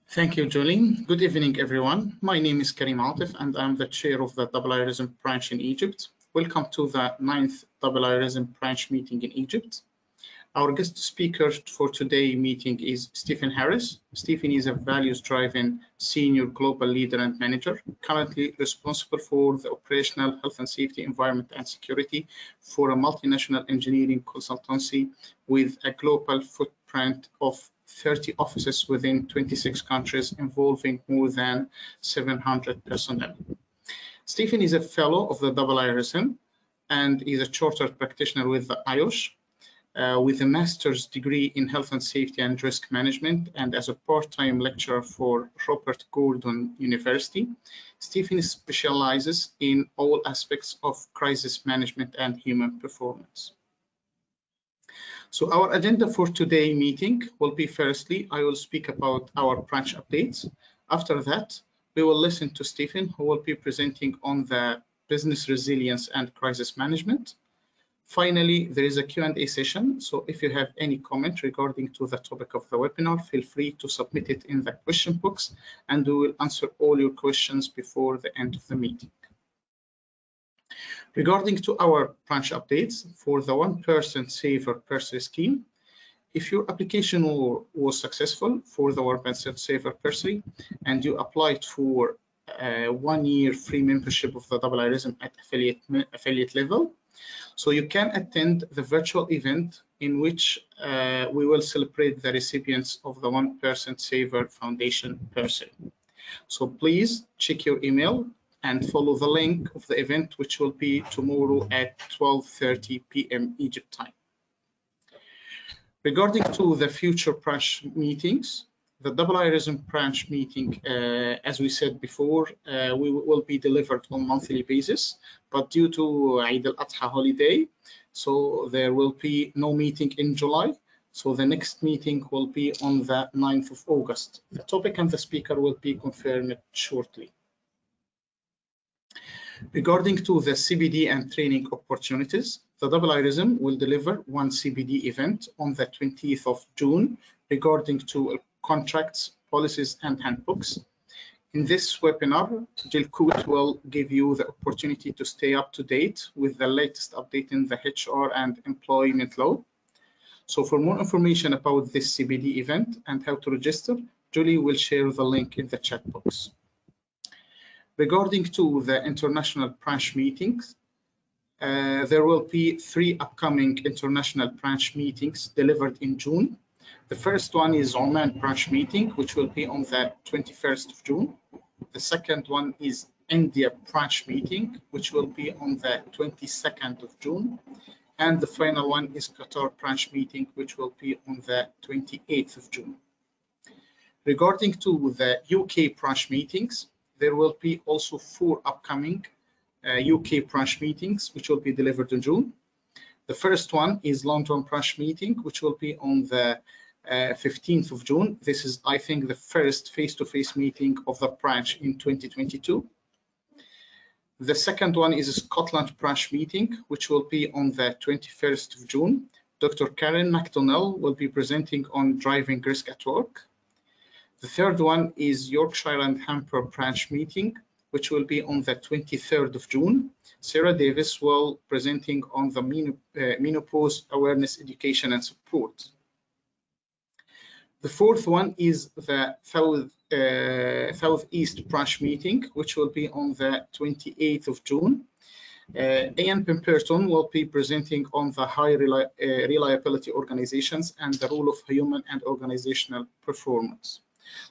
Thank you, Julie. Good evening, everyone. My name is Karim Atif, and I'm the chair of the IIRSM branch in Egypt. Welcome to the 9th IIRSM branch meeting in Egypt. Our guest speaker for today's meeting is Stephen Harris. Stephen is a values-driven senior global leader and manager, currently responsible for the operational health and safety, environment and security for a multinational engineering consultancy with a global footprint of 30 offices within 26 countries involving more than 700 personnel. Stephen is a fellow of the IIRSM and is a chartered practitioner with the IOSH. With a master's degree in health and safety and risk management and as a part-time lecturer for Robert Gordon University, Stephen specializes in all aspects of crisis management and human performance. So our agenda for today's meeting will be, firstly, I will speak about our branch updates. After that, we will listen to Stephen, who will be presenting on the business resilience and crisis management. Finally, there is a Q&A session, so if you have any comment regarding to the topic of the webinar, feel free to submit it in the question box, and we will answer all your questions before the end of the meeting. Regarding to our branch updates, for the one-person saver bursary scheme, if your application was successful for the one-person saver bursary and you applied for a 1-year free membership of the IIRSM at affiliate level, so you can attend the virtual event in which we will celebrate the recipients of the One-Person Saver Foundation bursary. So please check your email and follow the link of the event, which will be tomorrow at 12:30 p.m. Egypt time. Regarding to the future branch meetings, the IIRSM branch meeting, as we said before, will be delivered on a monthly basis, but due to Eid al-Adha holiday, so there will be no meeting in July. So the next meeting will be on the 9th of August. The topic and the speaker will be confirmed shortly. Regarding to the CBD and training opportunities, the IIRSM will deliver one CBD event on the 20th of June regarding to contracts, policies, and handbooks. In this webinar, Jill Coot will give you the opportunity to stay up to date with the latest update in the HR and employment law. So for more information about this CBD event and how to register, Julie will share the link in the chat box. Regarding to the international branch meetings, there will be 3 upcoming international branch meetings delivered in June. The first one is Oman branch meeting, which will be on the 21st of June. The second one is India branch meeting, which will be on the 22nd of June. And the final one is Qatar branch meeting, which will be on the 28th of June. Regarding to the UK branch meetings, there will be also 4 upcoming UK branch meetings, which will be delivered in June. The first one is London branch meeting, which will be on the 15th of June. This is, I think, the first face-to-face meeting of the branch in 2022. The second one is a Scotland branch meeting, which will be on the 21st of June. Dr. Karen McDonnell will be presenting on driving risk at work. The third one is Yorkshire and Hampshire branch meeting, which will be on the 23rd of June. Sarah Davis will presenting on the menopause awareness, education and support. The fourth one is the Southeast branch meeting, which will be on the 28th of June. Ian Pemberton will be presenting on the high reliability organizations and the role of human and organizational performance.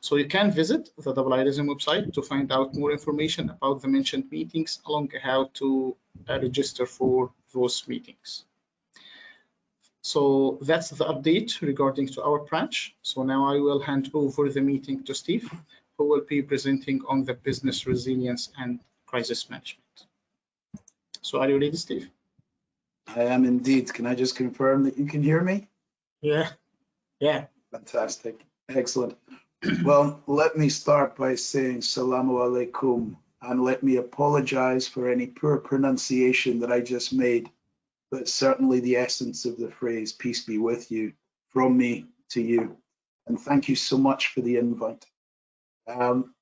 So you can visit the IIRSM website to find out more information about the mentioned meetings, along how to register for those meetings. So that's the update regarding to our branch. So now I will hand over the meeting to Steve, who will be presenting on the business resilience and crisis management. So are you ready, Steve? I am indeed. Can I just confirm that you can hear me? Yeah. Fantastic. Excellent. Well, let me start by saying Salamu Alaikum, and let me apologize for any poor pronunciation that I just made, but certainly the essence of the phrase, peace be with you, from me to you. and thank you so much for the invite.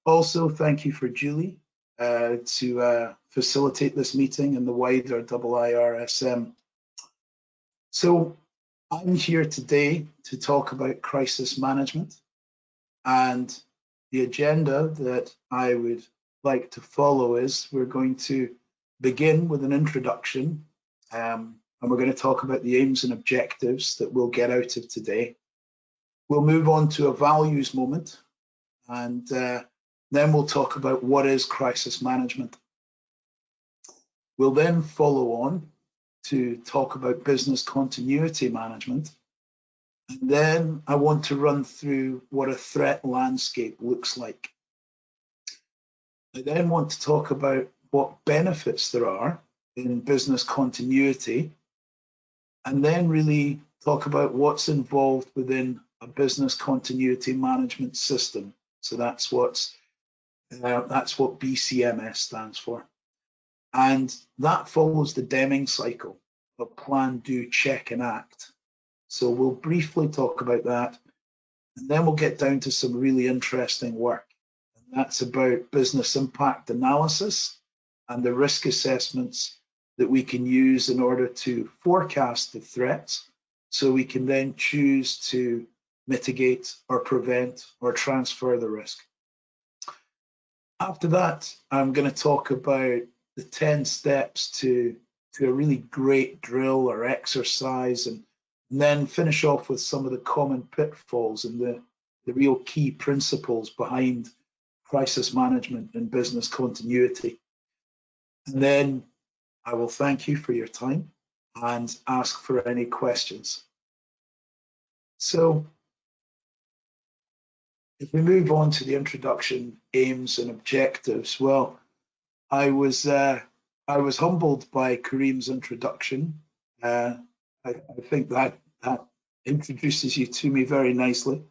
Also, thank you for Julie to facilitate this meeting and the wider IIRSM. So I'm here today to talk about crisis management, and the agenda that I would like to follow is we're going to begin with an introduction, and we're going to talk about the aims and objectives that we'll get out of today. We'll move on to a values moment, and then we'll talk about what is crisis management. We'll then follow on to talk about business continuity management. And then I want to run through what a threat landscape looks like. I then want to talk about what benefits there are in business continuity, and then really talk about what's involved within a business continuity management system. So that's what BCMS stands for. And that follows the Deming cycle of plan, do, check, and act. So we'll briefly talk about that, and then we'll get down to some really interesting work. And that's about business impact analysis and the risk assessments that we can use in order to forecast the threats, so we can then choose to mitigate or prevent or transfer the risk. After that, I'm going to talk about the 10 steps to a really great drill or exercise, and then finish off with some of the common pitfalls and the real key principles behind crisis management and business continuity. And then I will thank you for your time and ask for any questions. So if we move on to the introduction, aims and objectives, well, I was humbled by Kareem's introduction. I think that introduces you to me very nicely.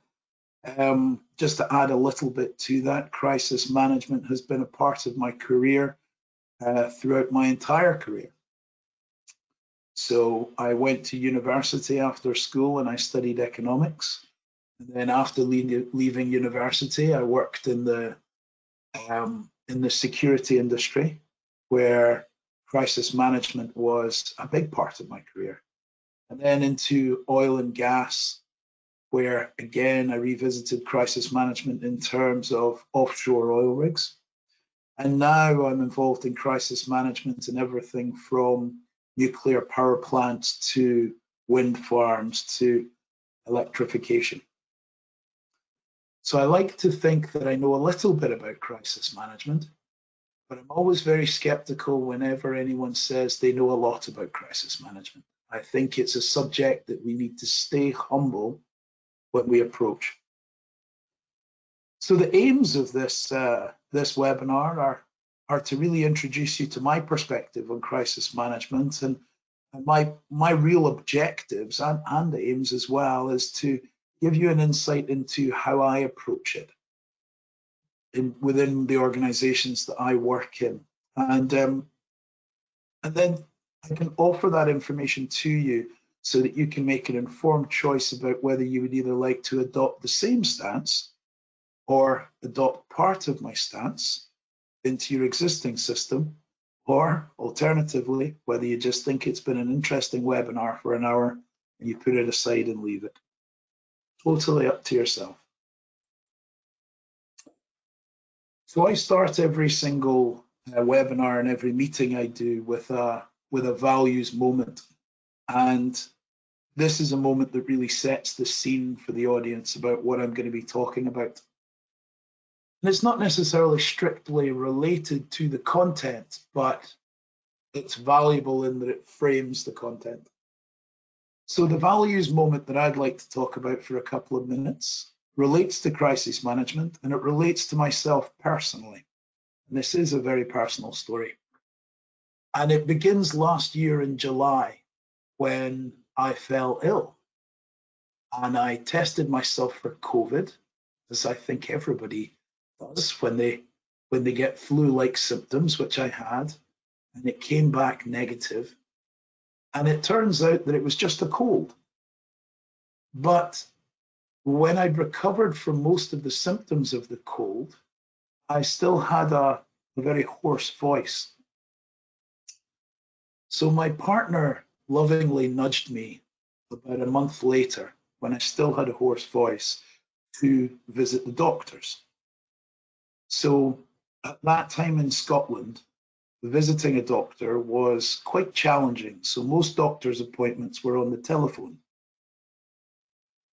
Just to add a little bit to that, crisis management has been a part of my career throughout my entire career. So I went to university after school and I studied economics. And then after leaving university, I worked in the security industry, where crisis management was a big part of my career. And then into oil and gas, where again, I revisited crisis management in terms of offshore oil rigs. And now I'm involved in crisis management in everything from nuclear power plants to wind farms to electrification. So I like to think that I know a little bit about crisis management, but I'm always very skeptical whenever anyone says they know a lot about crisis management. I think it's a subject that we need to stay humble when we approach. So the aims of this webinar are to really introduce you to my perspective on crisis management, and my real objectives and aims as well is to give you an insight into how I approach it within the organizations that I work in, and then I can offer that information to you so that you can make an informed choice about whether you would either like to adopt the same stance or adopt part of my stance into your existing system, or alternatively, whether you just think it's been an interesting webinar for an hour and you put it aside and leave it. Totally up to yourself. So I start every single webinar and every meeting I do with a values moment. And this is a moment that really sets the scene for the audience about what I'm going to be talking about. And it's not necessarily strictly related to the content, but it's valuable in that it frames the content. So the values moment that I'd like to talk about for a couple of minutes relates to crisis management, and it relates to myself personally. And this is a very personal story. And it begins last year in July, when I fell ill. And I tested myself for COVID, as I think everybody does when they get flu-like symptoms, which I had, and it came back negative. And it turns out that it was just a cold. But When I'd recovered from most of the symptoms of the cold, I still had a very hoarse voice. So my partner lovingly nudged me about a month later, when I still had a hoarse voice, to visit the doctors. So at that time in Scotland, visiting a doctor was quite challenging. So most doctor's appointments were on the telephone.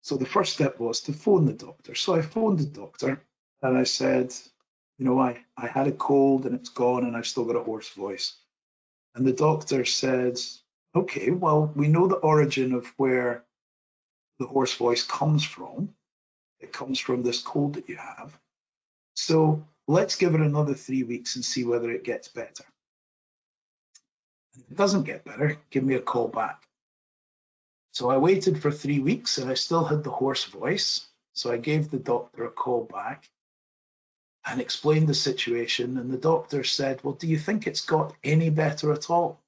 So the first step was to phone the doctor. So I phoned the doctor and I said, you know, I had a cold and it's gone and I've still got a hoarse voice. And the doctor said, okay, well, we know the origin of where the hoarse voice comes from. It comes from this cold that you have. So let's give it another 3 weeks and see whether it gets better. And if it doesn't get better, give me a call back. So I waited for 3 weeks and I still had the hoarse voice. So I gave the doctor a call back and explained the situation. And the doctor said, well, do you think it's got any better at all?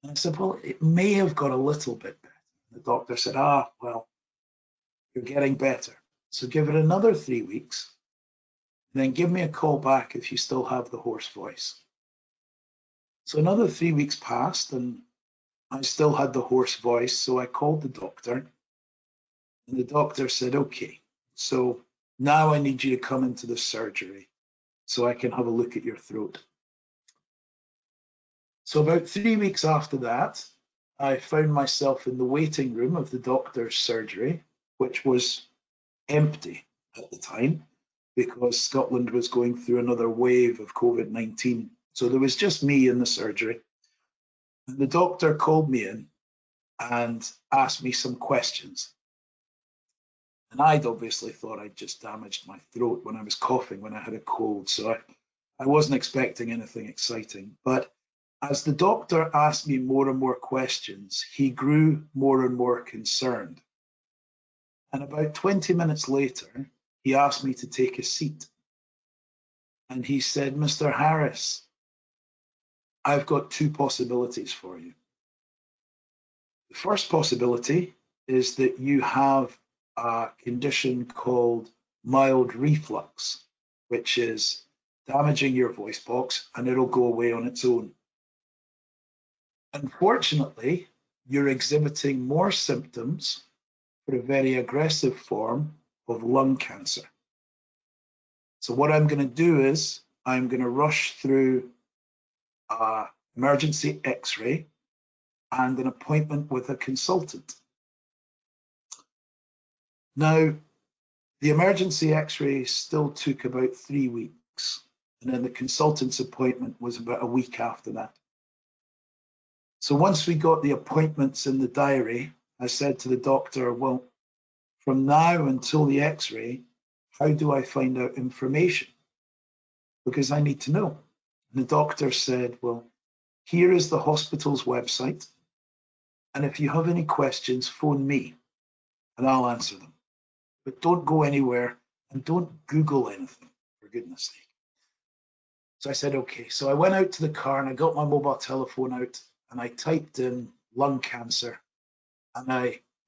And I said, well, it may have got a little bit better. The doctor said, well, you're getting better. So give it another 3 weeks. And then give me a call back if you still have the hoarse voice. So another 3 weeks passed and I still had the hoarse voice. So I called the doctor and the doctor said, okay, so now I need you to come into the surgery so I can have a look at your throat. So about 3 weeks after that, I found myself in the waiting room of the doctor's surgery, which was empty at the time because Scotland was going through another wave of COVID-19. So there was just me in the surgery. And the doctor called me in and asked me some questions. And I'd obviously thought I'd just damaged my throat when I was coughing when I had a cold. So I wasn't expecting anything exciting. But as the doctor asked me more and more questions, he grew more and more concerned. And about 20 minutes later, he asked me to take a seat. And he said, Mr. Harris, I've got two possibilities for you. The first possibility is that you have a condition called mild reflux, which is damaging your voice box and it'll go away on its own. Unfortunately, you're exhibiting more symptoms for a very aggressive form of lung cancer. So what I'm going to do is I'm going to rush through an emergency X-ray and an appointment with a consultant. Now, the emergency X-ray still took about 3 weeks, and then the consultant's appointment was about a week after that. So once we got the appointments in the diary, I said to the doctor, well, from now until the X-ray, how do I find out information? Because I need to know. And the doctor said, well, here is the hospital's website. And if you have any questions, phone me and I'll answer them. But don't go anywhere and don't Google anything, for goodness sake. So I said, okay. So I went out to the car and I got my mobile telephone out and I typed in lung cancer. And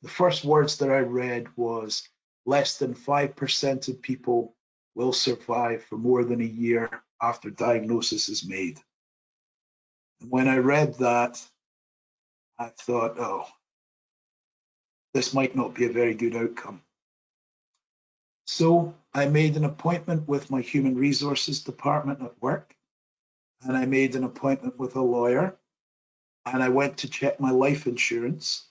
the first words that I read was less than 5% of people will survive for more than a year after diagnosis is made. And when I read that, I thought, oh, this might not be a very good outcome. So I made an appointment with my human resources department at work, and I made an appointment with a lawyer, and I went to check my life insurance,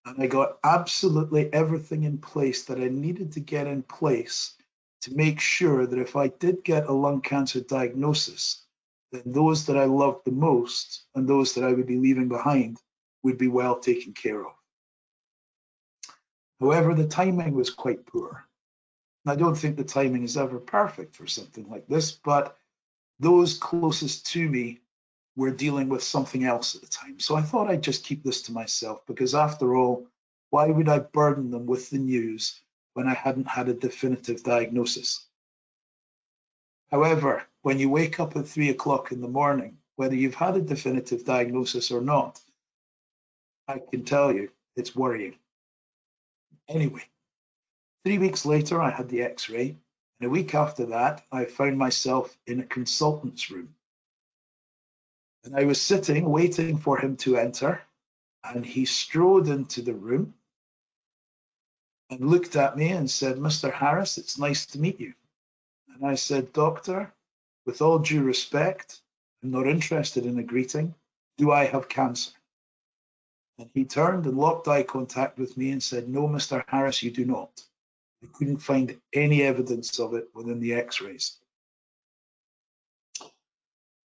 and I got absolutely everything in place that I needed to get in place to make sure that if I did get a lung cancer diagnosis, then those that I loved the most and those that I would be leaving behind would be well taken care of. However, the timing was quite poor. I don't think the timing is ever perfect for something like this, but those closest to me were dealing with something else at the time. So I thought I'd just keep this to myself because after all, why would I burden them with the news when I hadn't had a definitive diagnosis? However, when you wake up at 3 o'clock in the morning, whether you've had a definitive diagnosis or not, I can tell you it's worrying. Anyway, 3 weeks later, I had the X-ray, and a week after that, I found myself in a consultant's room. And I was sitting, waiting for him to enter, and he strode into the room and looked at me and said, "Mr. Harris, it's nice to meet you." And I said, "Doctor, with all due respect, I'm not interested in a greeting. Do I have cancer?" And he turned and locked eye contact with me and said, "No, Mr. Harris, you do not. I couldn't find any evidence of it within the X-rays."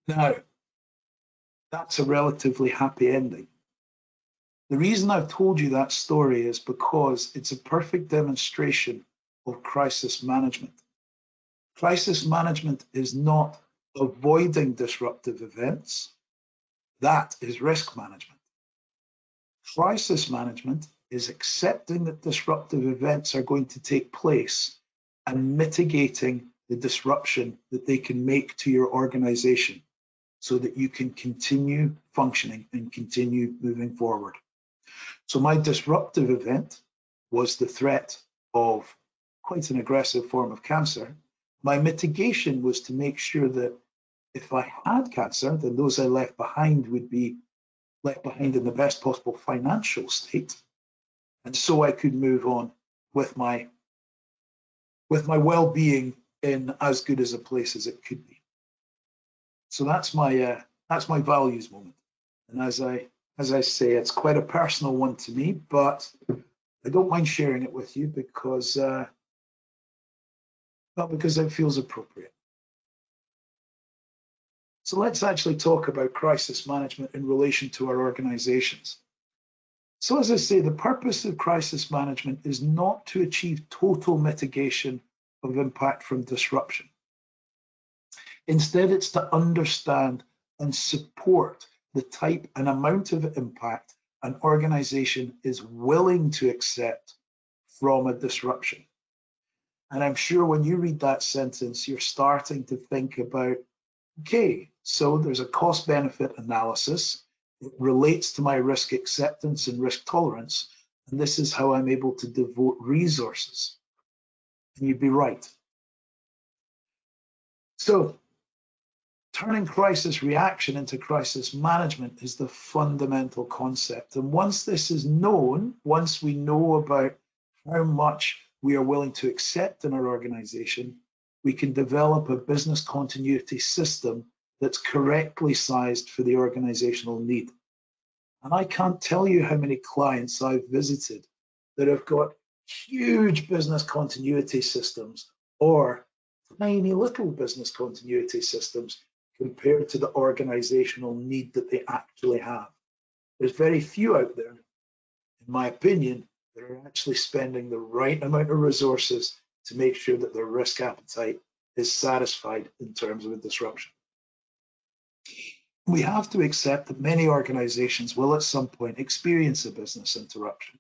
Now, that's a relatively happy ending. The reason I've told you that story is because it's a perfect demonstration of crisis management. Crisis management is not avoiding disruptive events. That is risk management. Crisis management is accepting that disruptive events are going to take place and mitigating the disruption that they can make to your organization so that you can continue functioning and continue moving forward. So my disruptive event was the threat of quite an aggressive form of cancer. My mitigation was to make sure that if I had cancer, then those I left behind would be left behind in the best possible financial state. And so I could move on with my well-being in as good as a place as it could be. So that's my values moment. And as I say, it's quite a personal one to me, but I don't mind sharing it with you because it feels appropriate. So let's actually talk about crisis management in relation to our organizations. So as I say, the purpose of crisis management is not to achieve total mitigation of impact from disruption. Instead, it's to understand and support the type and amount of impact an organization is willing to accept from a disruption. And I'm sure when you read that sentence, you're starting to think about, okay, so there's a cost-benefit analysis. It relates to my risk acceptance and risk tolerance, and this is how I'm able to devote resources. And you'd be right. So turning crisis reaction into crisis management is the fundamental concept. And once this is known, once we know about how much we are willing to accept in our organization, we can develop a business continuity system that's correctly sized for the organizational need. And I can't tell you how many clients I've visited that have got huge business continuity systems or tiny little business continuity systems compared to the organizational need that they actually have. There's very few out there, in my opinion, that are actually spending the right amount of resources to make sure that their risk appetite is satisfied in terms of a disruption. We have to accept that many organizations will at some point experience a business interruption.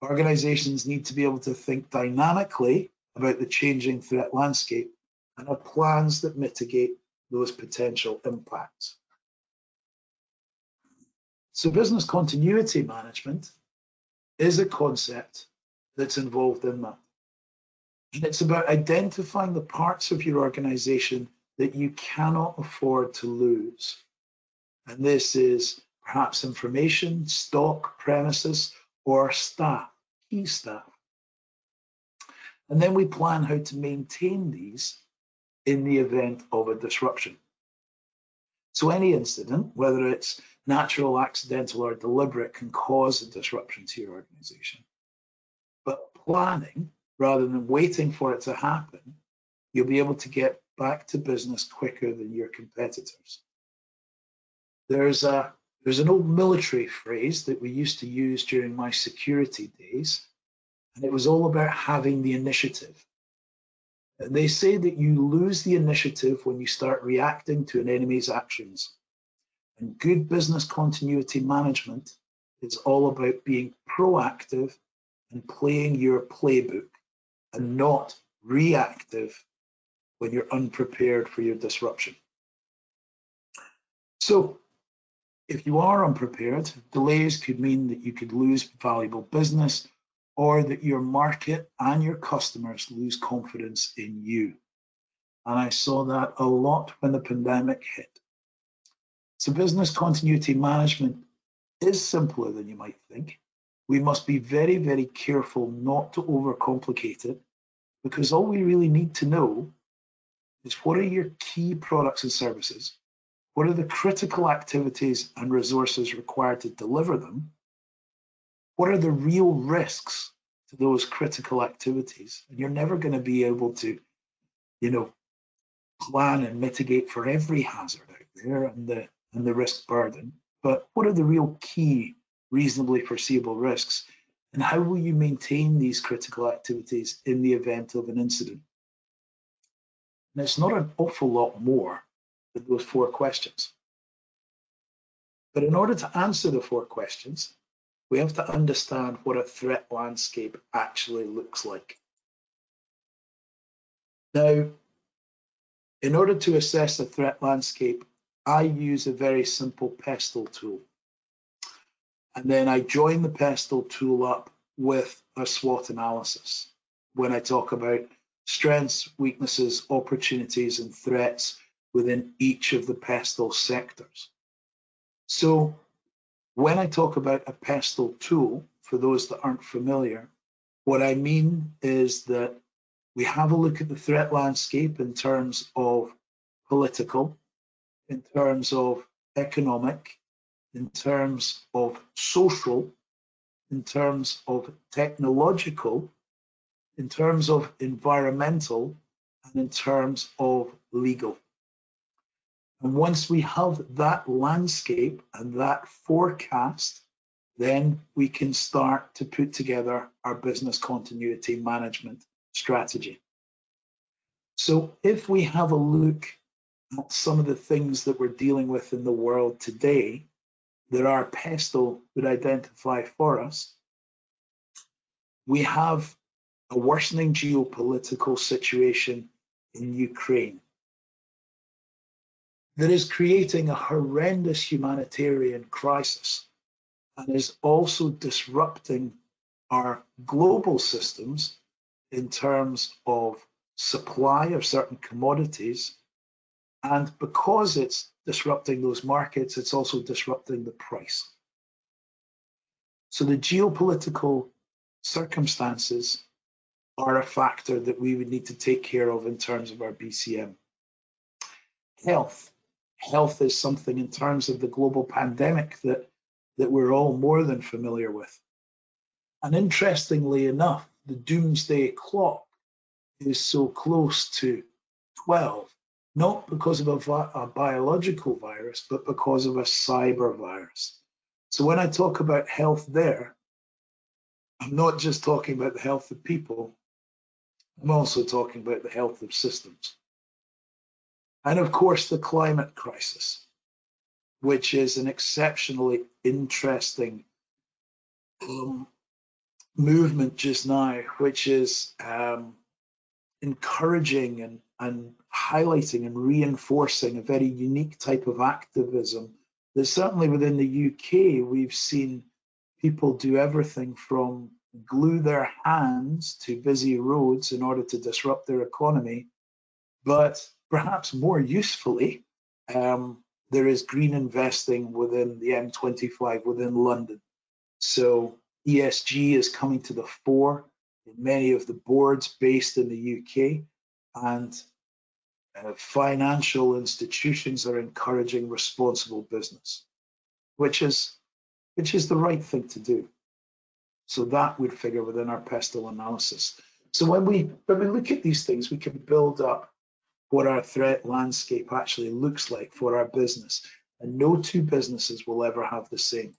Organizations need to be able to think dynamically about the changing threat landscape and have plans that mitigate those potential impacts. So business continuity management is a concept that's involved in that. And it's about identifying the parts of your organization that you cannot afford to lose. And this is perhaps information, stock, premises, or staff, key staff. And then we plan how to maintain these in the event of a disruption. So any incident, whether it's natural, accidental, or deliberate, can cause a disruption to your organization. But planning, rather than waiting for it to happen, you'll be able to get back to business quicker than your competitors. There's an old military phrase that we used to use during my security days, and it was all about having the initiative. They say that you lose the initiative when you start reacting to an enemy's actions. And good business continuity management is all about being proactive and playing your playbook and not reactive when you're unprepared for your disruption. So if you are unprepared, delays could mean that you could lose valuable business or that your market and your customers lose confidence in you. And I saw that a lot when the pandemic hit. So business continuity management is simpler than you might think. We must be very, very careful not to overcomplicate it, because all we really need to know is what are your key products and services, what are the critical activities and resources required to deliver them, what are the real risks to those critical activities, and you're never going to be able to, plan and mitigate for every hazard out there and the risk burden, but what are the real key reasonably foreseeable risks, and how will you maintain these critical activities in the event of an incident? And it's not an awful lot more than those 4 questions. But in order to answer the 4 questions, we have to understand what a threat landscape actually looks like. Now, in order to assess a threat landscape, I use a very simple PESTEL tool. And then I join the PESTEL tool up with a SWOT analysis when I talk about strengths, weaknesses, opportunities, and threats within each of the PESTEL sectors. So when I talk about a PESTEL tool, for those that aren't familiar, what I mean is that we have a look at the threat landscape in terms of political, in terms of economic, in terms of social, in terms of technological, in terms of environmental, and in terms of legal. And once we have that landscape and that forecast, then we can start to put together our business continuity management strategy. So if we have a look at some of the things that we're dealing with in the world today that our PESTEL would identify for us, we have a worsening geopolitical situation in Ukraine that is creating a horrendous humanitarian crisis and is also disrupting our global systems in terms of supply of certain commodities. And because it's disrupting those markets, it's also disrupting the price. So the geopolitical circumstances are a factor that we would need to take care of in terms of our BCM. Health. Health is something in terms of the global pandemic that we're all more than familiar with. And interestingly enough, the doomsday clock is so close to 12, not because of a biological virus, but because of a cyber virus. So when I talk about health there, I'm not just talking about the health of people, I'm also talking about the health of systems. And of course, the climate crisis, which is an exceptionally interesting movement just now, which is encouraging and highlighting and reinforcing a very unique type of activism that certainly within the UK, we've seen people do everything from glue their hands to busy roads in order to disrupt their economy. But perhaps more usefully, there is green investing within the M25 within London. So ESG is coming to the fore in many of the boards based in the UK, and financial institutions are encouraging responsible business, which is the right thing to do. So that would figure within our PESTEL analysis. So when we look at these things, we can build up what our threat landscape actually looks like for our business, and no two businesses will ever have the same.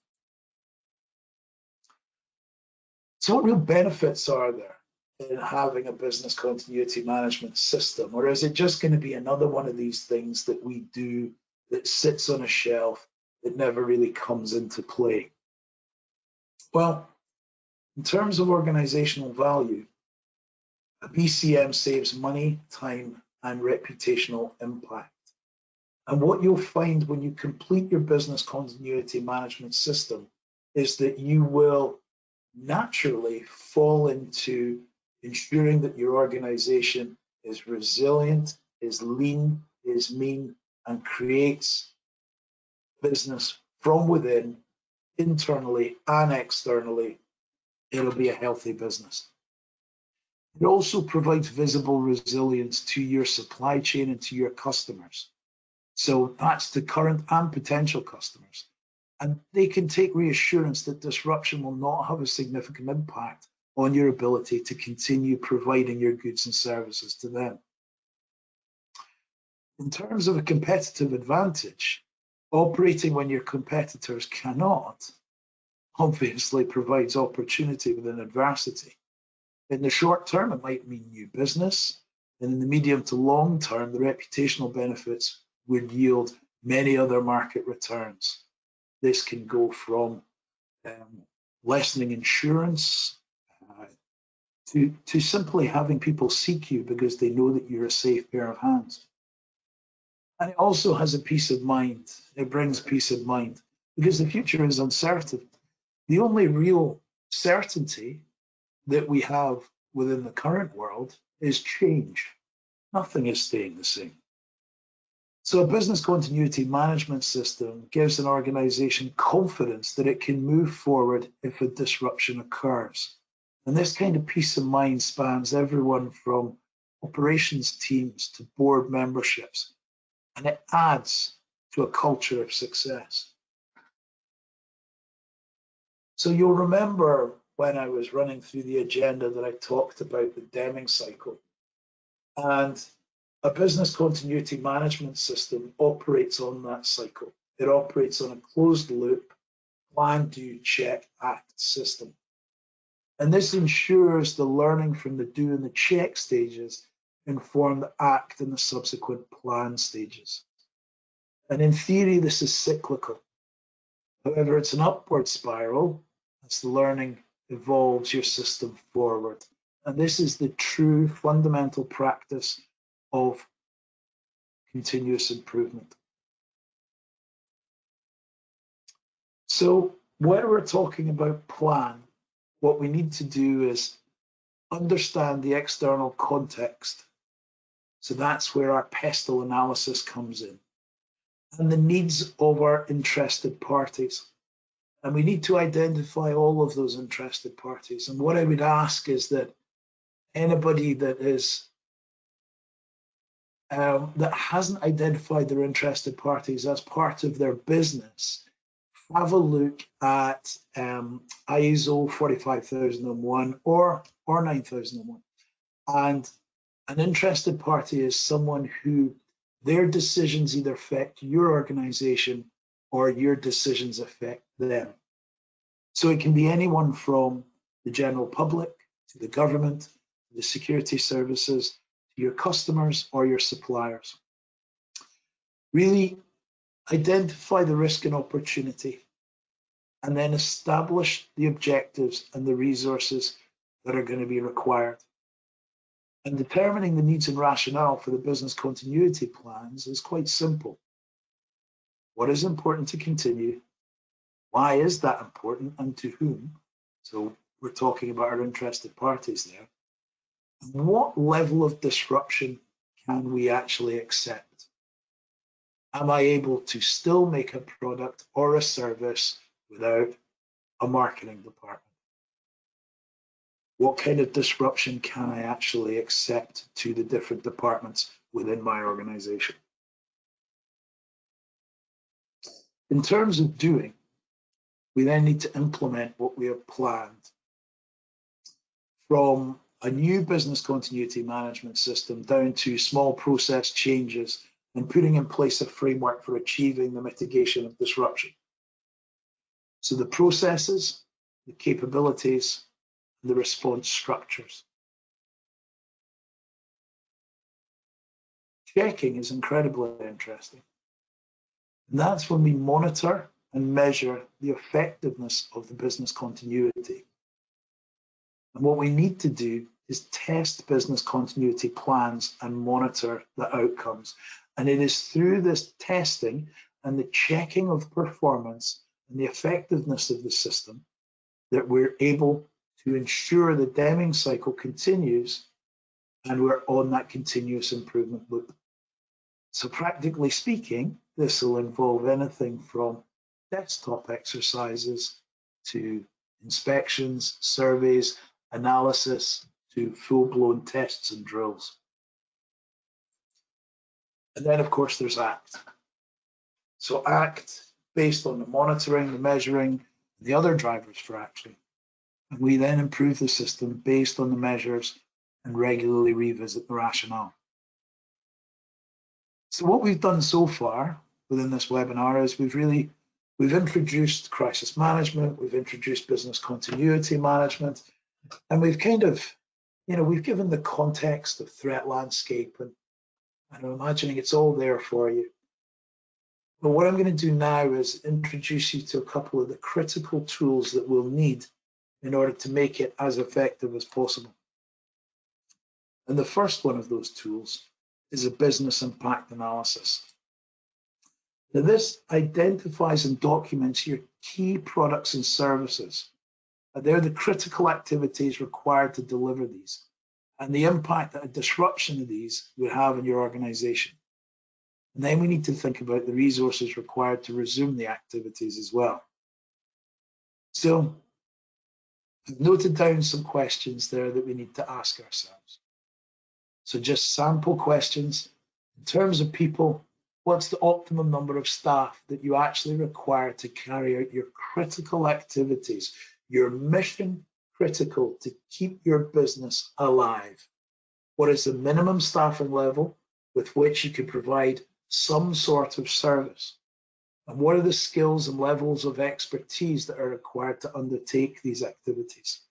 So what real benefits are there in having a business continuity management system? Or is it just going to be another one of these things that we do that sits on a shelf that never really comes into play? Well, in terms of organizational value, a BCM saves money, time, and reputational impact. And what you'll find when you complete your business continuity management system is that you will naturally fall into ensuring that your organization is resilient, is lean, is mean, and creates business from within, internally and externally. It'll be a healthy business. It also provides visible resilience to your supply chain and to your customers. So that's the current and potential customers. And they can take reassurance that disruption will not have a significant impact on your ability to continue providing your goods and services to them. In terms of a competitive advantage, operating when your competitors cannot obviously provides opportunity within adversity. In the short term, it might mean new business, and in the medium to long term, the reputational benefits would yield many other market returns. This can go from lessening insurance to simply having people seek you because they know that you're a safe pair of hands. And it also has a peace of mind. It brings peace of mind because the future is uncertain. The only real certainty that we have within the current world is change. Nothing is staying the same. So a business continuity management system gives an organization confidence that it can move forward if a disruption occurs. And this kind of peace of mind spans everyone from operations teams to board memberships, and it adds to a culture of success. So you'll remember when I was running through the agenda that I talked about the Deming cycle. And a business continuity management system operates on that cycle. It operates on a closed loop, plan, do, check, act system. And this ensures the learning from the do and the check stages inform the act and the subsequent plan stages. And in theory, this is cyclical. However, it's an upward spiral as the learning evolves your system forward. And this is the true fundamental practice of continuous improvement. So when we're talking about plan, what we need to do is understand the external context. So that's where our PESTEL analysis comes in, and the needs of our interested parties. And we need to identify all of those interested parties. And what I would ask is that anybody that is that hasn't identified their interested parties as part of their business, have a look at ISO 45001 or 9001. And an interested party is someone who their decisions either affect your organization or your decisions affect them. So it can be anyone from the general public to the government, to the security services, to your customers or your suppliers. Really identify the risk and opportunity, and then establish the objectives and the resources that are going to be required. And determining the needs and rationale for the business continuity plans is quite simple. What is important to continue? Why is that important, and to whom? So we're talking about our interested parties there. What level of disruption can we actually accept? Am I able to still make a product or a service without a marketing department? What kind of disruption can I actually accept to the different departments within my organization? In terms of doing, we then need to implement what we have planned. From a new business continuity management system down to small process changes and putting in place a framework for achieving the mitigation of disruption. So the processes, the capabilities, and the response structures. Checking is incredibly interesting. And that's when we monitor and measure the effectiveness of the business continuity. And what we need to do is test business continuity plans and monitor the outcomes. And it is through this testing and the checking of performance and the effectiveness of the system that we're able to ensure the Deming cycle continues and we're on that continuous improvement loop. So practically speaking, this will involve anything from desktop exercises to inspections, surveys, analysis, to full-blown tests and drills. And then, of course, there's ACT. So ACT, based on the monitoring, the measuring, the other drivers for action. And we then improve the system based on the measures and regularly revisit the rationale. So what we've done so far within this webinar is we've introduced crisis management, we've introduced business continuity management, and we've kind of, we've given the context of threat landscape, and I'm imagining it's all there for you. But what I'm going to do now is introduce you to a couple of the critical tools that we'll need in order to make it as effective as possible. And the first one of those tools is a business impact analysis. Now, this identifies and documents your key products and services. They're the critical activities required to deliver these, and the impact that a disruption of these would have in your organization. And then we need to think about the resources required to resume the activities as well. So I've noted down some questions there that we need to ask ourselves. So just sample questions. In terms of people, what's the optimum number of staff that you actually require to carry out your critical activities, your mission critical to keep your business alive? What is the minimum staffing level with which you can provide some sort of service? And what are the skills and levels of expertise that are required to undertake these activities?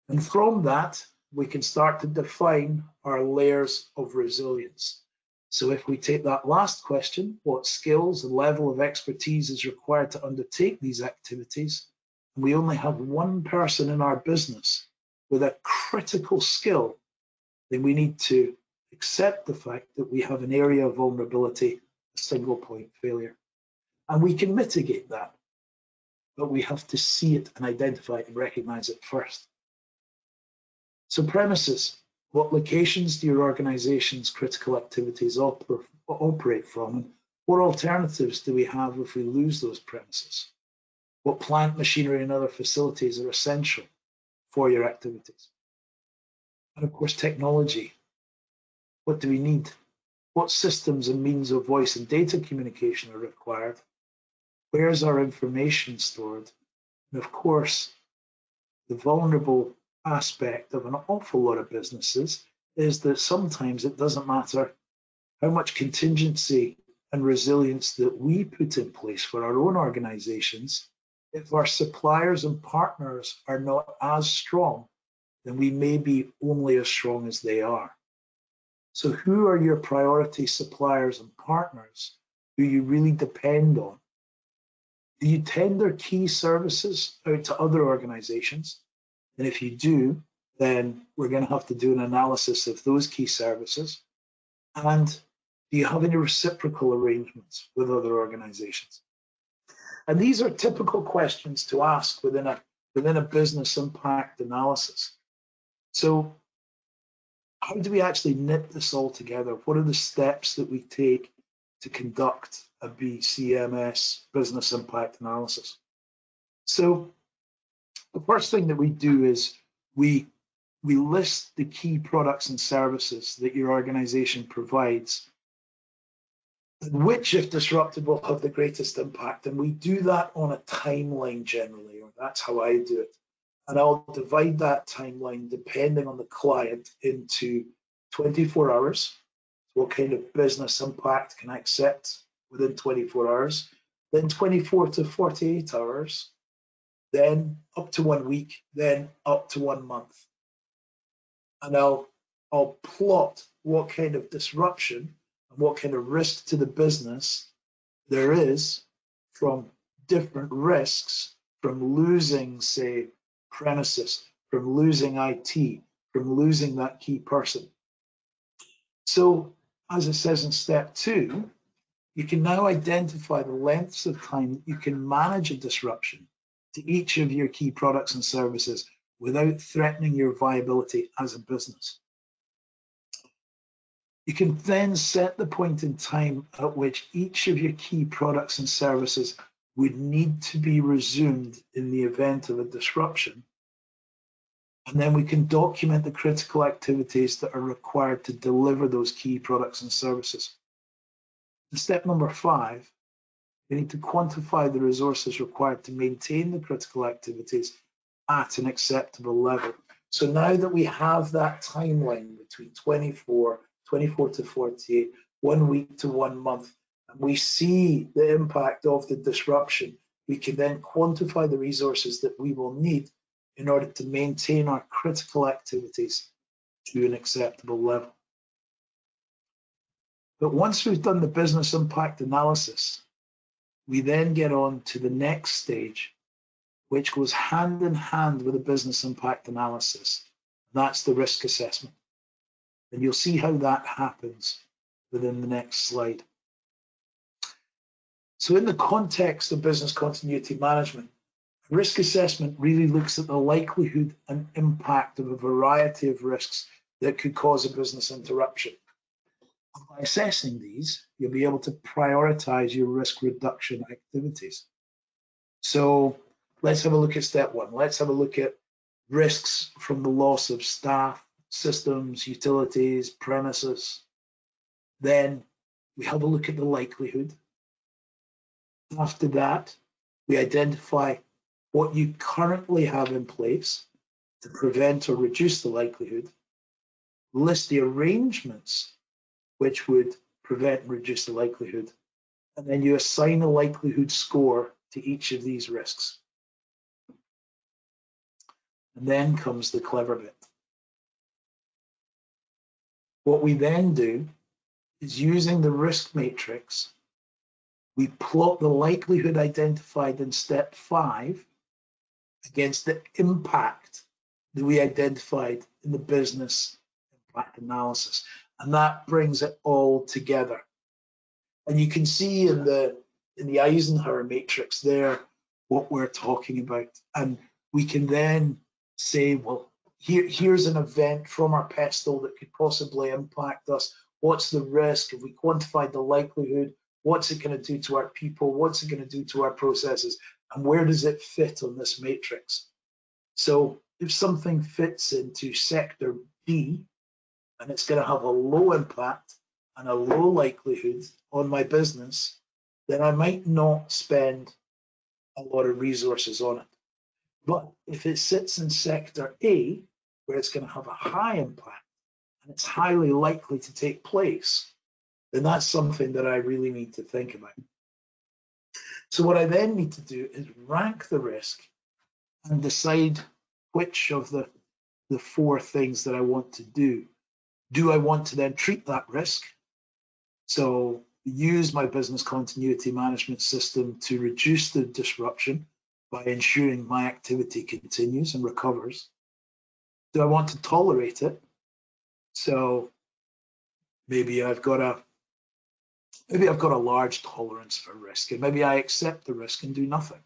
And from that, we can start to define our layers of resilience. So if we take that last question, what skills and level of expertise is required to undertake these activities, and we only have one person in our business with a critical skill, then we need to accept the fact that we have an area of vulnerability, a single point failure. And we can mitigate that, but we have to see it and identify it and recognize it first. So premises, what locations do your organization's critical activities operate from? And what alternatives do we have if we lose those premises? What plant, machinery, and other facilities are essential for your activities? And of course, technology. What do we need? What systems and means of voice and data communication are required? Where's our information stored? And of course, the vulnerable aspect of an awful lot of businesses is that sometimes it doesn't matter how much contingency and resilience that we put in place for our own organizations. If our suppliers and partners are not as strong, then we may be only as strong as they are. So who are your priority suppliers and partners who you really depend on? Do you tender key services out to other organizations? And if you do, then we're going to have to do an analysis of those key services. And do you have any reciprocal arrangements with other organizations? And these are typical questions to ask within a business impact analysis. So how do we actually knit this all together? What are the steps that we take to conduct a BCMS, business impact analysis? So the first thing that we do is we list the key products and services that your organization provides, which, if disrupted, will have the greatest impact. And we do that on a timeline generally, or that's how I do it. And I'll divide that timeline depending on the client into 24 hours. What kind of business impact can I accept within 24 hours? Then 24 to 48 hours, then up to 1 week, then up to 1 month. And I'll plot what kind of disruption and what kind of risk to the business there is from different risks, from losing, say, premises, from losing IT, from losing that key person. So, as it says in step 2, you can now identify the lengths of time that you can manage a disruption to each of your key products and services without threatening your viability as a business. You can then set the point in time at which each of your key products and services would need to be resumed in the event of a disruption. And then we can document the critical activities that are required to deliver those key products and services. And step number 5, we need to quantify the resources required to maintain the critical activities at an acceptable level. So now that we have that timeline between 24 to 48, 1 week to 1 month, and we see the impact of the disruption, we can then quantify the resources that we will need in order to maintain our critical activities to an acceptable level. But once we've done the business impact analysis, we then get on to the next stage, which goes hand in hand with the business impact analysis. That's the risk assessment. And you'll see how that happens within the next slide. So in the context of business continuity management, risk assessment really looks at the likelihood and impact of a variety of risks that could cause a business interruption. And by assessing these, you'll be able to prioritize your risk reduction activities. So let's have a look at step 1. Let's have a look at risks from the loss of staff, systems, utilities, premises. Then we have a look at the likelihood. After that, we identify what you currently have in place to prevent or reduce the likelihood, list the arrangements which would prevent and reduce the likelihood, and then you assign a likelihood score to each of these risks. And then comes the clever bit. What we then do is, using the risk matrix, we plot the likelihood identified in step 5 against the impact that we identified in the business impact analysis. And that brings it all together. And you can see in the Eisenhower matrix there what we're talking about. And we can then say, well, here's an event from our PESTEL that could possibly impact us. What's the risk? If we quantified the likelihood, what's it going to do to our people? What's it going to do to our processes? And where does it fit on this matrix? So if something fits into sector B, and it's going to have a low impact and a low likelihood on my business, then I might not spend a lot of resources on it. But if it sits in sector A, where it's going to have a high impact and it's highly likely to take place, then that's something that I really need to think about. So what I then need to do is rank the risk and decide which of the 4 things that I want to do. Do I want to then treat that risk? So use my business continuity management system to reduce the disruption by ensuring my activity continues and recovers. Do I want to tolerate it? So maybe I've got a large tolerance for risk, and maybe I accept the risk and do nothing.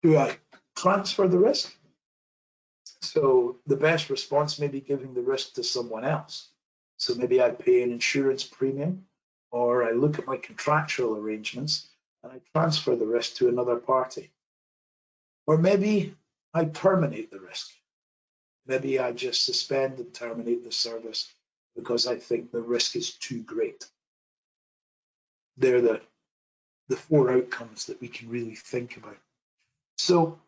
Do I transfer the risk? So the best response may be giving the risk to someone else. So maybe I pay an insurance premium, or I look at my contractual arrangements and I transfer the risk to another party. Or maybe I terminate the risk. Maybe I just suspend and terminate the service because I think the risk is too great. They're the 4 outcomes that we can really think about. So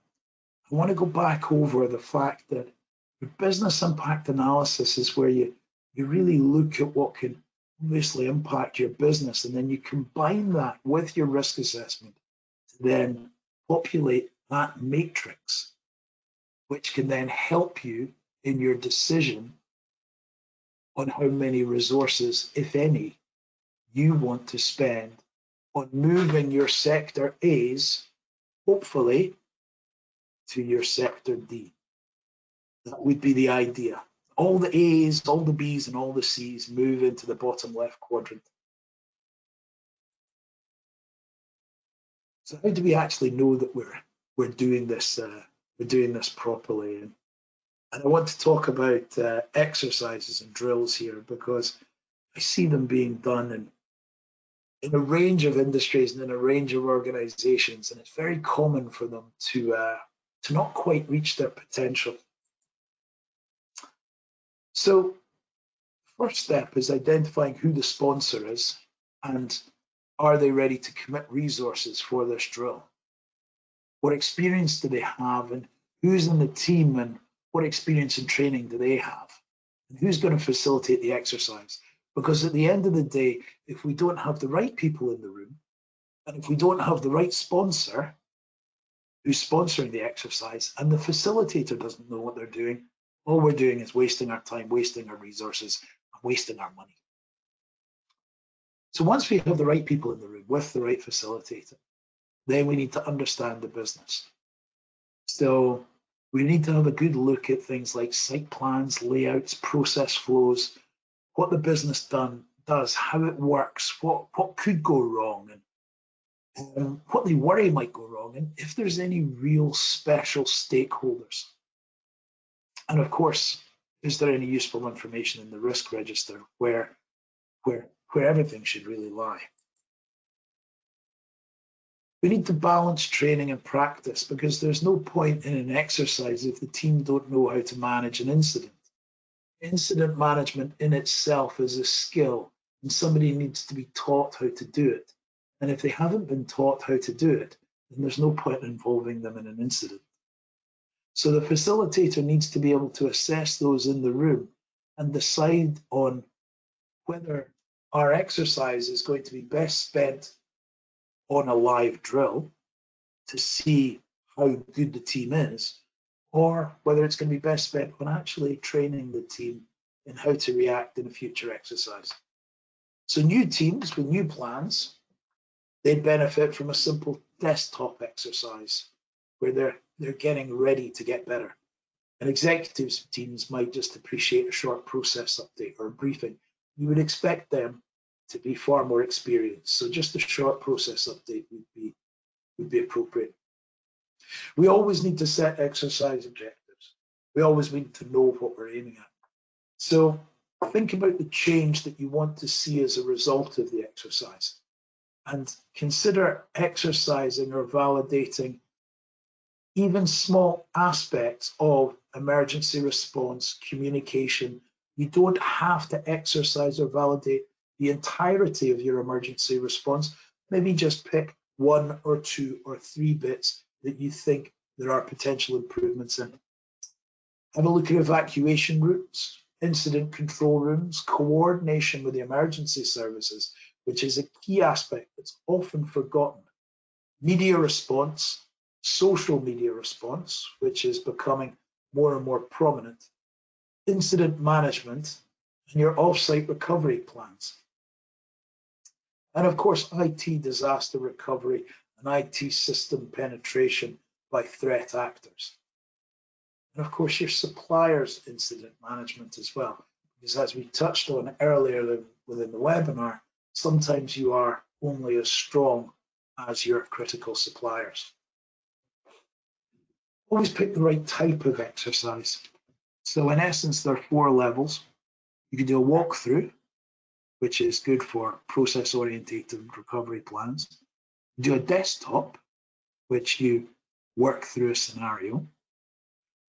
I want to go back over the fact that the business impact analysis is where you really look at what can obviously impact your business, and then you combine that with your risk assessment to then populate that matrix, which can then help you in your decision on how many resources, if any, you want to spend on moving your sector A's, hopefully, to your sector D. That would be the idea. All the A's, all the B's, and all the C's move into the bottom left quadrant. So how do we actually know that we're we're doing this properly. And I want to talk about exercises and drills here, because I see them being done in a range of industries and in a range of organizations, and it's very common for them to not quite reach their potential. So first step is identifying who the sponsor is and are they ready to commit resources for this drill? What experience do they have, and who's in the team, and what experience and training do they have? And who's going to facilitate the exercise? Because at the end of the day, if we don't have the right people in the room, and if we don't have the right sponsor who's sponsoring the exercise, and the facilitator doesn't know what they're doing, all we're doing is wasting our time, wasting our resources, and wasting our money. So once we have the right people in the room with the right facilitator, then we need to understand the business. So we need to have a good look at things like site plans, layouts, process flows, what the business does, how it works, what could go wrong, and what they worry might go wrong, and if there's any real special stakeholders. And of course, is there any useful information in the risk register where everything should really lie? We need to balance training and practice, because there's no point in an exercise if the team don't know how to manage an incident. Incident management in itself is a skill, and somebody needs to be taught how to do it. And if they haven't been taught how to do it, then there's no point in involving them in an incident. So the facilitator needs to be able to assess those in the room and decide on whether our exercise is going to be best spent on a live drill to see how good the team is, or whether it's going to be best spent on actually training the team in how to react in a future exercise. So new teams with new plans, they benefit from a simple desktop exercise where they're getting ready to get better. And executive teams might just appreciate a short process update or a briefing. You would expect them to be far more experienced. So just a short process update would be appropriate. We always need to set exercise objectives. We always need to know what we're aiming at. So think about the change that you want to see as a result of the exercise, and consider exercising or validating even small aspects of emergency response communication. You don't have to exercise or validate the entirety of your emergency response. Maybe just pick 1 or 2 or 3 bits that you think there are potential improvements in. Have a look at evacuation routes, incident control rooms, coordination with the emergency services, which is a key aspect that's often forgotten. Media response, social media response, which is becoming more and more prominent, incident management, and your off-site recovery plans. And of course, IT disaster recovery and IT system penetration by threat actors. And of course, your suppliers' incident management as well, because as we touched on earlier within the webinar, sometimes you are only as strong as your critical suppliers. Always pick the right type of exercise. So in essence, there are 4 levels. You can do a walkthrough, which is good for process-oriented recovery plans. Do a desktop, which you work through a scenario.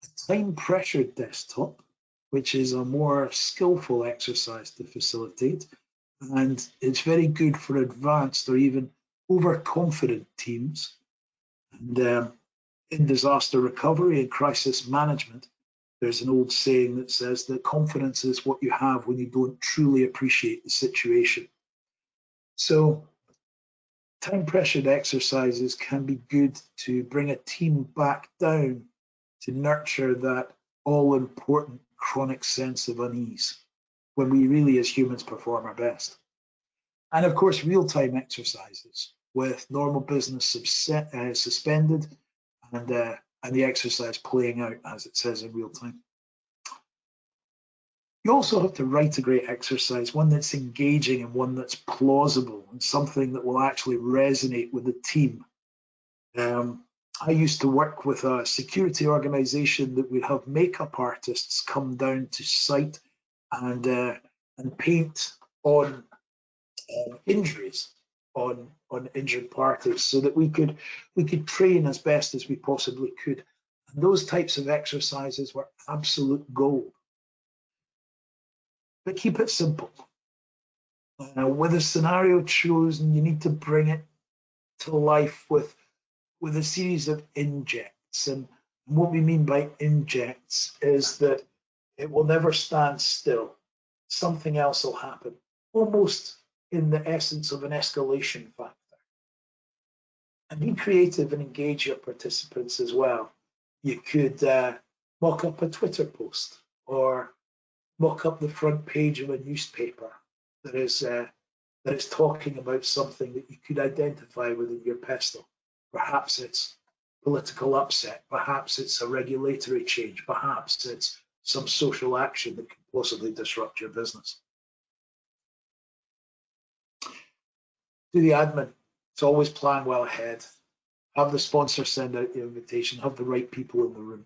A time-pressured desktop, which is a more skillful exercise to facilitate, and it's very good for advanced or even overconfident teams. And in disaster recovery and crisis management, there's an old saying that says that confidence is what you have when you don't truly appreciate the situation. So time-pressured exercises can be good to bring a team back down to nurture that all-important chronic sense of unease when we really, as humans, perform our best. And of course, real-time exercises with normal business suspended and the exercise playing out as it says in real time. You also have to write a great exercise, one that's engaging and one that's plausible and something that will actually resonate with the team. I used to work with a security organization that would have makeup artists come down to site and paint on injuries on injured parties, so that we could train as best as we possibly could. And those types of exercises were absolute gold. But keep it simple. With a scenario chosen, you need to bring it to life with a series of injects. And what we mean by injects is that it will never stand still. Something else will happen, almost in the essence of an escalation factor. And be creative and engage your participants as well. You could mock up a Twitter post or mock up the front page of a newspaper that is talking about something that you could identify within your PESTEL. Perhaps it's political upset, perhaps it's a regulatory change, perhaps it's some social action that could possibly disrupt your business. Do the admin. It's always plan well ahead. Have the sponsor send out the invitation, have the right people in the room.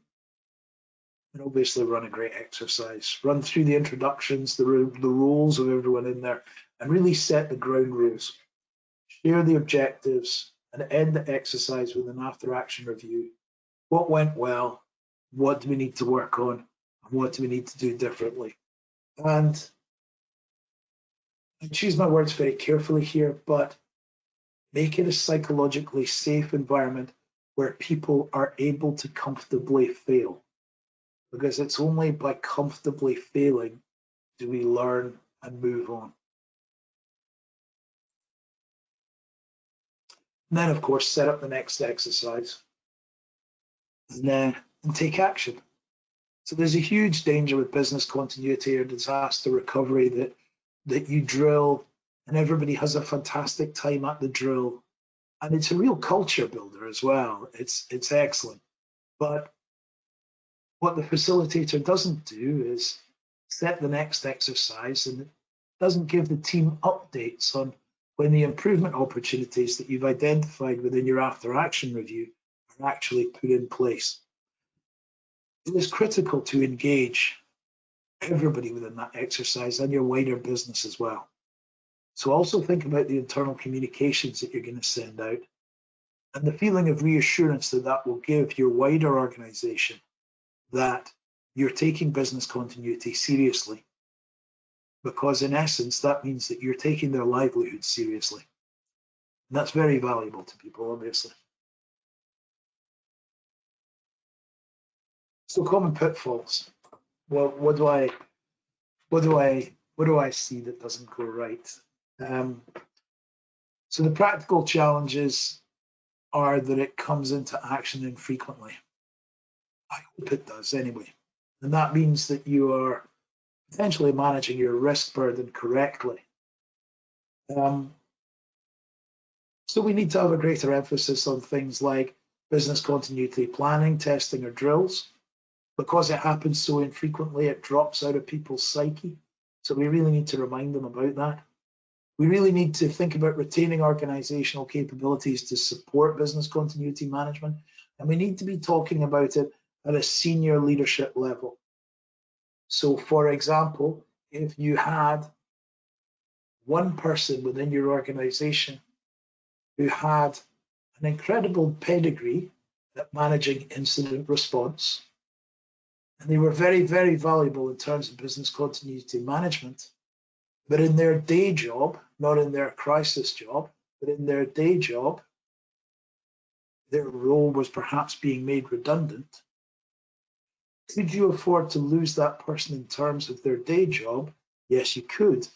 And obviously run a great exercise. Run through the introductions, the roles of everyone in there, and really set the ground rules. Share the objectives and end the exercise with an after action review. What went well? What do we need to work on? And what do we need to do differently? And I choose my words very carefully here, but make it a psychologically safe environment where people are able to comfortably fail. Because it's only by comfortably failing do we learn and move on. And then, of course, set up the next exercise and take action. So there's a huge danger with business continuity or disaster recovery that you drill and everybody has a fantastic time at the drill. And it's a real culture builder as well. It's excellent. But what the facilitator doesn't do is set the next exercise, and it doesn't give the team updates on when the improvement opportunities that you've identified within your after action review are actually put in place. It is critical to engage everybody within that exercise and your wider business as well. So also think about the internal communications that you're going to send out and the feeling of reassurance that that will give your wider organization that you're taking business continuity seriously. Because in essence, that means that you're taking their livelihood seriously. And that's very valuable to people, obviously. So common pitfalls. Well, what do I see that doesn't go right? So the practical challenges are that it comes into action infrequently. I hope it does anyway. And that means that you are potentially managing your risk burden correctly. So we need to have a greater emphasis on things like business continuity planning, testing, or drills. Because it happens so infrequently, it drops out of people's psyche. So we really need to remind them about that. We really need to think about retaining organizational capabilities to support business continuity management. And we need to be talking about it at a senior leadership level. So for example, if you had one person within your organization who had an incredible pedigree at managing incident response, and they were very, very valuable in terms of business continuity management, but in their day job, not in their crisis job, but in their day job, their role was perhaps being made redundant. Could you afford to lose that person in terms of their day job? Yes, you could.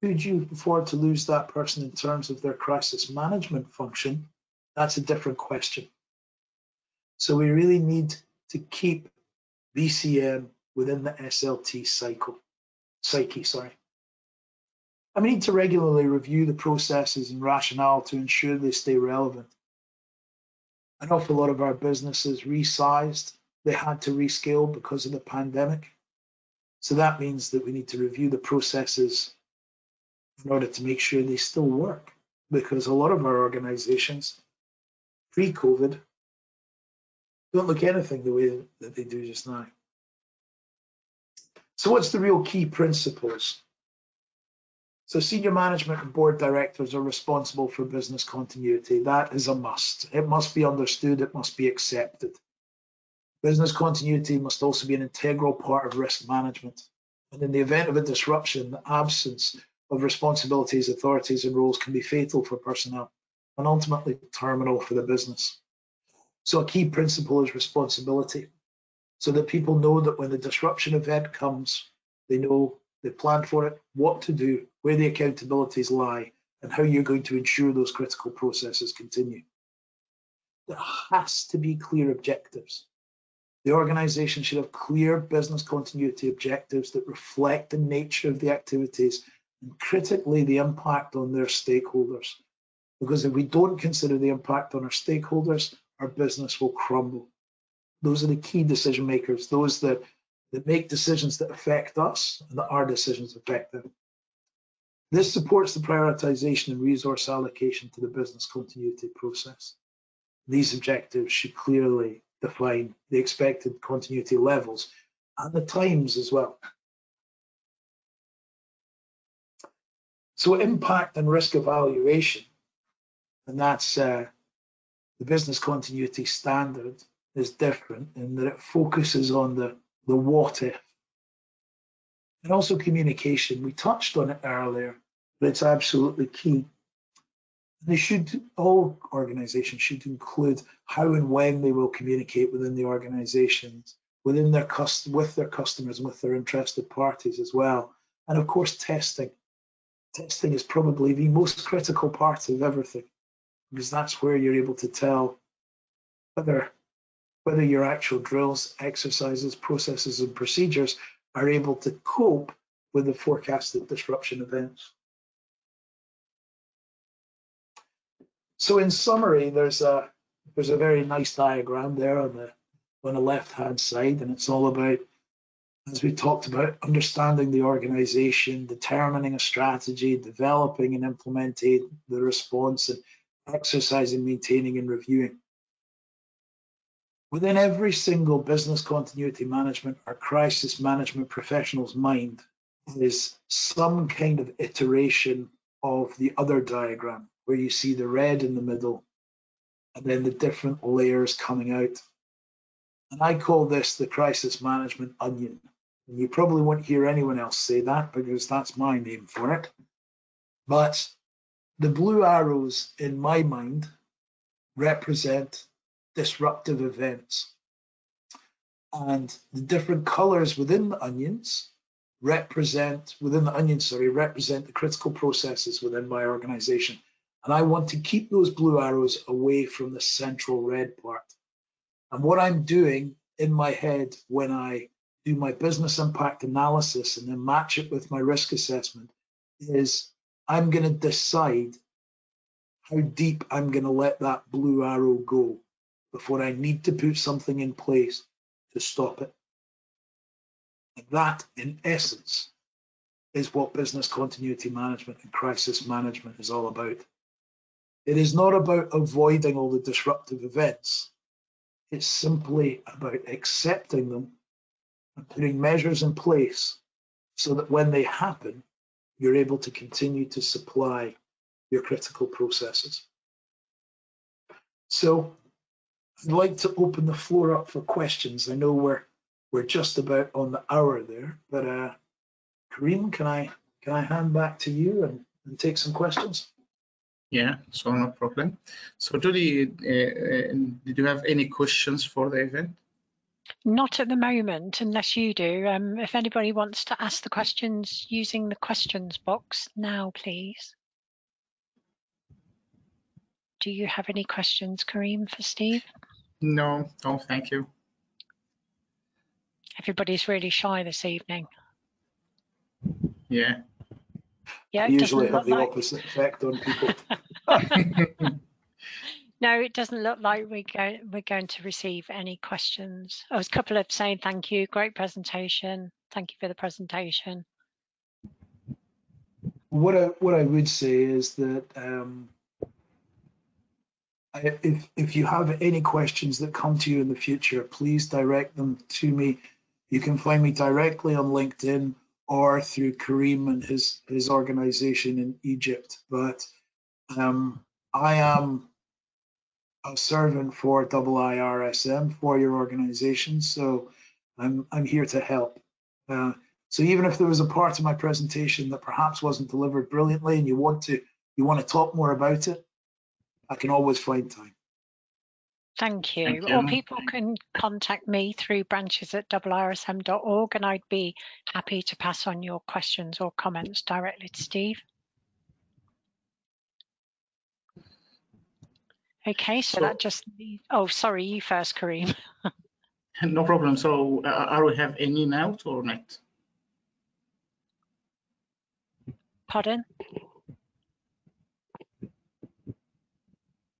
Could you afford to lose that person in terms of their crisis management function? That's a different question. So we really need to keep BCM within the SLT psyche. And we need to regularly review the processes and rationale to ensure they stay relevant. An awful lot of our businesses resized. They had to rescale because of the pandemic. So that means that we need to review the processes in order to make sure they still work. Because a lot of our organizations, pre-COVID, don't look anything the way that they do just now. So what's the real key principles? So senior management and board directors are responsible for business continuity. That is a must. It must be understood, it must be accepted. Business continuity must also be an integral part of risk management. And in the event of a disruption, the absence of responsibilities, authorities, and roles can be fatal for personnel and ultimately terminal for the business. So a key principle is responsibility, so that people know that when the disruption event comes, they know they plan for it, what to do, where the accountabilities lie, and how you're going to ensure those critical processes continue. There has to be clear objectives. The organisation should have clear business continuity objectives that reflect the nature of the activities and critically the impact on their stakeholders. Because if we don't consider the impact on our stakeholders, our business will crumble. Those are the key decision makers, those that make decisions that affect us and that our decisions affect them. This supports the prioritization and resource allocation to the business continuity process. These objectives should clearly define the expected continuity levels and the times as well. So impact and risk evaluation, and that's the business continuity standard, is different in that it focuses on the what if. And also communication, we touched on it earlier, but it's absolutely key. All organizations should include how and when they will communicate within the organizations, with their customers and with their interested parties as well. And of course, testing. Testing is probably the most critical part of everything, because that's where you're able to tell whether your actual drills, exercises, processes, and procedures are able to cope with the forecasted disruption events. So in summary, there's a very nice diagram there on the left-hand side, and it's all about, as we talked about, understanding the organization, determining a strategy, developing and implementing the response, and exercising, maintaining, and reviewing. Within every single business continuity management or crisis management professional's mind is some kind of iteration of the other diagram, where you see the red in the middle and then the different layers coming out. And I call this the crisis management onion. And you probably won't hear anyone else say that, because that's my name for it. But the blue arrows in my mind represent disruptive events. And the different colors within the onions represent the critical processes within my organization. And I want to keep those blue arrows away from the central red part. And what I'm doing in my head when I do my business impact analysis and then match it with my risk assessment is I'm going to decide how deep I'm going to let that blue arrow go before I need to put something in place to stop it. And that, in essence, is what business continuity management and crisis management is all about. It is not about avoiding all the disruptive events. It's simply about accepting them and putting measures in place so that when they happen, you're able to continue to supply your critical processes. So I'd like to open the floor up for questions. I know we're just about on the hour there, but Kareem, can I hand back to you and take some questions? Yeah, so no problem. So Julie, did you have any questions for the event? Not at the moment, unless you do. If anybody wants to ask the questions using the questions box now, please. Do you have any questions, Kareem, for Steve? No, thank you. Everybody's really shy this evening. Yeah. Yeah, I usually have the opposite effect on people. No, it doesn't look like we're going to receive any questions. I was a couple of saying thank you, great presentation. Thank you for the presentation. What I would say is that If you have any questions that come to you in the future, please direct them to me. You can find me directly on LinkedIn or through Kareem and his organization in Egypt. But I am a servant for IIRSM, for your organization, so I'm here to help. So even if there was a part of my presentation that perhaps wasn't delivered brilliantly and you want to talk more about it, I can always find time. Thank you. Thank you. Or people can contact me through branches@IIRSM.org, and I'd be happy to pass on your questions or comments directly to Steve. Okay, so that just, oh, sorry, you first, Kareem. No problem. So are we have any now or not? Pardon?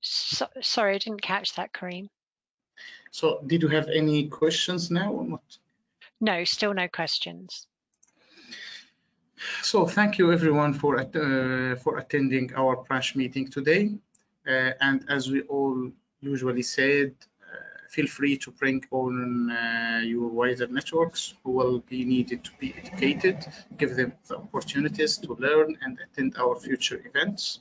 Sorry, I didn't catch that, Kareem. So did you have any questions now or not? No, still no questions. So thank you everyone for attending our branch meeting today. And as we all usually said, feel free to bring on your wider networks who will be needed to be educated, give them the opportunities to learn and attend our future events.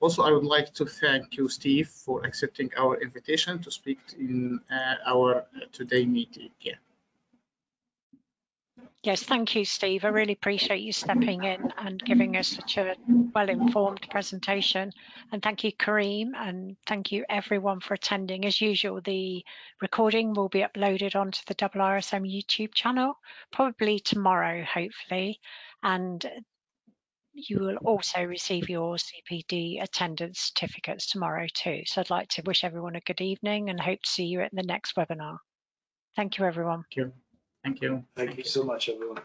Also, I would like to thank you, Steve, for accepting our invitation to speak in our today meeting. Yeah. Yes, thank you, Steve. I really appreciate you stepping in and giving us such a well-informed presentation. And thank you, Kareem, and thank you everyone for attending. As usual, the recording will be uploaded onto the IIRSM YouTube channel, probably tomorrow, hopefully. And you will also receive your CPD attendance certificates tomorrow too. So I'd like to wish everyone a good evening and hope to see you at the next webinar. Thank you, everyone. Thank you. Thank you. Thank you so much, everyone.